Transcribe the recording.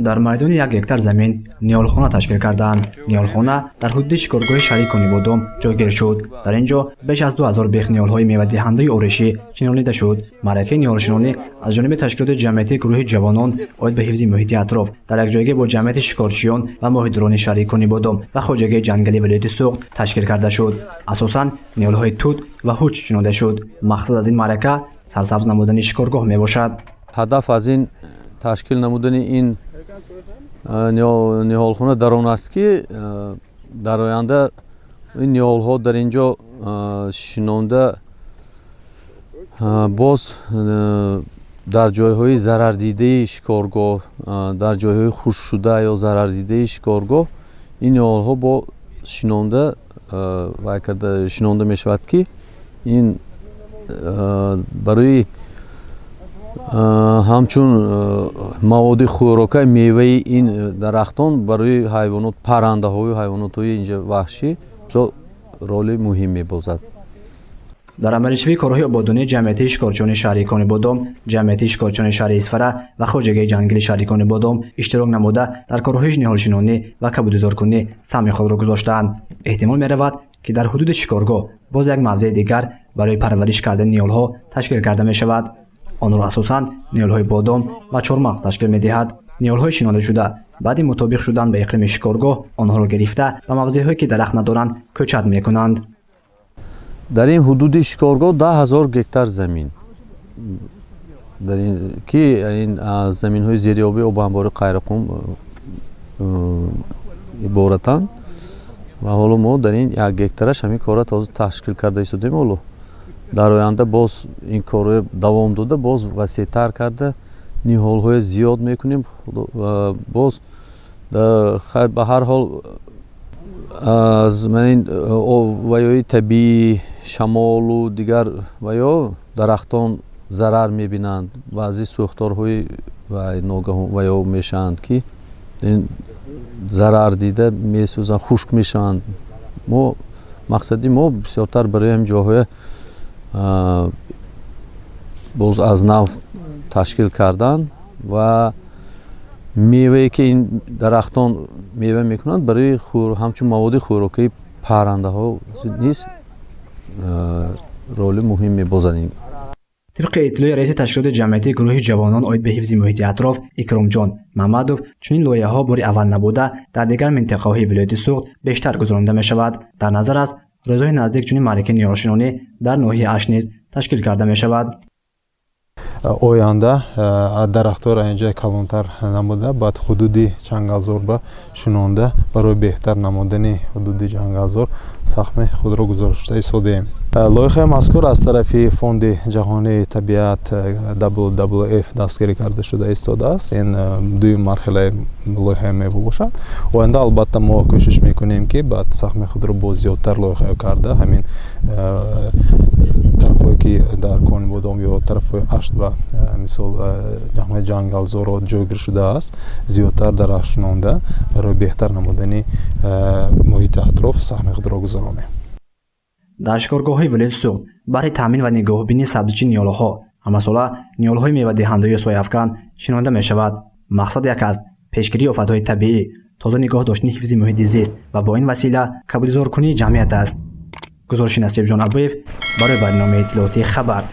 дар майдони 1 гектар замин ниҳолхона ташкил карданд. ниҳолхона дар ҳудуди шикоргоҳи шарикони бодом ҷойгир шуд. дар ин ҷо беш аз 2000 бех ниҳолҳои мевадиҳандаи оришӣ шинонида шуд. маъракаи ниҳолшинонӣ аз ҷониби ташкилоти ҷамъиятии гурӯҳи ҷавонон оид ба ҳифзи муҳити атроф дар якҷоягӣ бо ҷамъияти шикорчиён ва моҳидорони шарикони бодом ва хоҷагии ҷангалии вилояти Суғд ташкил карда шуд. асосан ниҳолҳои тут ва ҳуч шинода шуд. мақсад аз ин маърака сарсабз намудани шикоргоҳ мебошад. ҳадаф аз ин ташкил намудани ин ниҳолхона дар он аст ки дар оянда ин ниҳолҳо дар ин ҷо шинонда боз дар ҷойҳои зарардидаи шикоргоҳ, дар ҷойҳои хушкшуда ё зарардидаи шикоргоҳ ин ниҳолҳо бо шинонда мешавад ки ин барои ҳамчун маводи хӯрока меваи ин дарахтон барои ҳайвонот паррандаҳою ҳайвонотҳои инҷа ваҳшӣ роли муҳим мебозад. дар амалишавии корҳои ободонии ҷамъиятии шикорчиёни шаҳрикони бодом, ҷамъиятии шикорчиёни шаҳри Исфара ва хоҷагии ҷангалии шаҳрикони бодом иштирок намуда дар корҳои ниҳолшинонӣ ва кабудгузоркунӣ самъи худро гузоштаанд. эҳтимол меравад ки дар ҳудуди шикоргоҳ боз як мавзеъи дигар барои парвариш кардани ниҳолҳо ташкил карда мешавад. онро асосан ниҳолҳои бодом ва чормағз ташкил медиҳад. ниҳолҳои шинодашуда баъди мутобиқ шудан ба иқлими шикоргоҳ онҳоро гирифта ба мавзеъҳое ки дарахт надоранд кӯчат мекунанд. дар ин ҳудуди шикоргоҳ 10,000 гектар замин ки ин заминҳои зериобии обанбори Қайрақум иборатанд ва ҳоло мо дар ин 1 гектараш ҳамин корро тоза ташкил карда истодем. ҳоло дар оянда боз ин корро давом дода боз васеътар карда ниҳолҳои зиёд мекунем. боз ба ҳар ҳол аз ваёи табиӣ шамолу дигар ваё дарахтон зарар мебинанд. баъзи сӯхторҳои ваё мешаванд ки зарар дида месӯзанд, хушк мешаванд. мақсади мо бисёртар барои ҳамин ҷоҳое боз аз нав ташкил кардан ва мевае ки ин дарахтон мева мекунанд барои ҳамчун маводи хӯрокии паррандаҳо низ роли муҳим мебозад. тибқи иттилои раиси ташкилоти ҷамъиятии гурӯҳи ҷавонон оид ба ҳифзи муҳити атроф Икромҷон Маҳмадов, чунин лоиҳаҳо бори аввал набуда дар дигар минтақаҳои вилояти Суғд бештар гузаронида мешавад. дар назар аст рӯзҳои наздик чунин маъракаи ниҳолшинонӣ дар ноҳияи Аш низ ташкил карда мешавад. оянда дарахтҳоро инҷа калонтар намуда баъд ҳудуди чангалзорба шинонда барои беҳтар намудани ҳудуди чангалзор сахми худро гузошта истодем. лоиҳаи мазкур аз тарафи фонди ҷаҳонии табиат WWF дастгирӣ карда шуда истодааст. ин дуюм марҳилаи лоиҳа мебошад. оянда албатта мо кӯшиш мекунем ки баъд сахми худро боз зиёдтар лоиҳа карда ҳамин тарафҳое ки дар кони бодом ё тарафҳои Ашт ва мисол ҷамъияти ҷангалзорот ҷойгир шудааст зиёдтар дарахт шинонда барои беҳтар намудани муҳити атроф сахми худро гузаронем. дар шикоргоҳҳои вилояти Суғд баҳри таъмин ва нигоҳубини сабзичи ниҳолҳо ҳамасола ниҳолҳои мевадиҳандаю сояфкан шинонда мешавад. мақсад як аст: пешгирии офатҳои табиӣ, тоза нигоҳ доштани ҳифзи муҳити зист ва бо ин васила кабудгузоркунии ҷамъият аст. гузориши Насиб Ҷон Абуев барои барномаи иттилоотии Хабар.